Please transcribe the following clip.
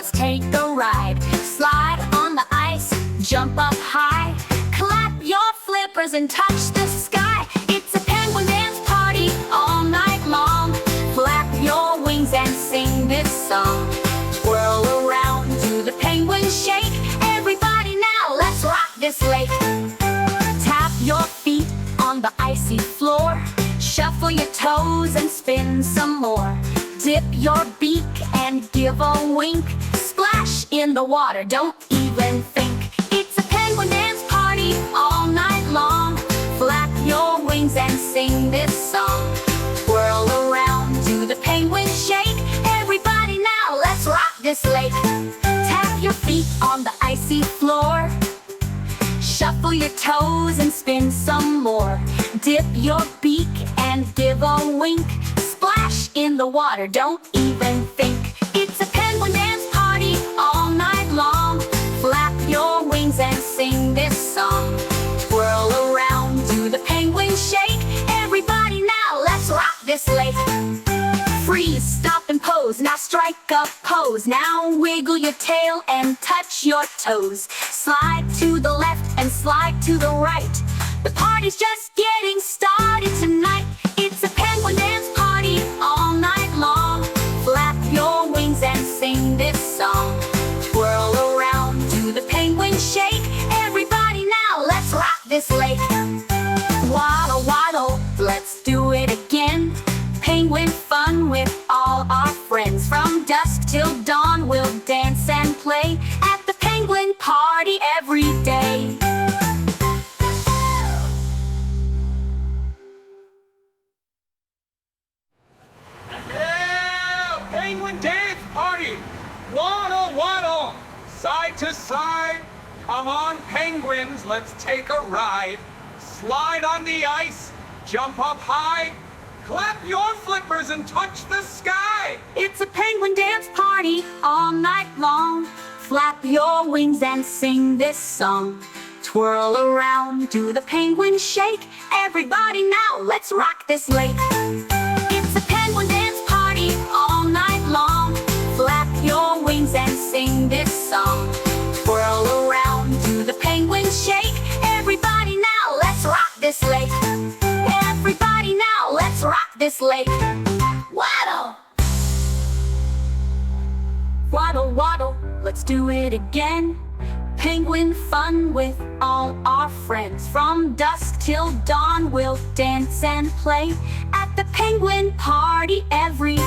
let's take a ride. Slide on the ice, jump up high, clap your flippers and touch the sky. It's a penguin dance party all night long. Flap your wings and sing this song. Twirl around, do the penguin shake. Everybody now, let's rock this lake. Tap your feet on the icy floor. Shuffle your toes and spin some more. Dip your beak and give a wink. Splash in the water, don't even think. It's a penguin dance party all night long. Flap your wings and sing this song. Whirl around, do the penguin shake. Everybody now, let's rock this lake. Tap your feet on the icy floor. Shuffle your toes and spin some more. Dip your beak and give a wink. Splash in the water, don't even think. It's a penguin dance party all night long. Flap your wings and sing this song. Whirl around, do the penguin shake. Everybody now, let's rock this lake. Freeze, stop and pose, now strike a pose. Now wiggle your tail and touch your toes. Slide to the left and slide to the right. The party's just getting started tonight. It's a penguin dance party all night long. Flap your wings and sing this song. Twirl around, do the penguin shake. Everybody now, let's rock this lake. Waddle, waddle, let's do it again. Penguin fun with all our friends. From dusk till dawn we'll dance and play at the penguin party every day. Yeah, penguin dance party! Waddle, waddle, side to side. Come on, penguins, let's take a ride. Slide on the ice, jump up high. Clap your flippers and touch the sky. It's a penguin dance party all night long. Flap your wings and sing this song. Twirl around, do the penguin shake. Everybody now, let's rock this lake. It's a penguin dance party all night long. Flap your wings and sing this song. Twirl around, do the penguin shake. Everybody now, let's rock this lake. Everybody now, let's rock this lake. Waddle! Waddle, waddle, let's do it again. Penguin fun with all our friends. From dusk till dawn we'll dance and play at the penguin party every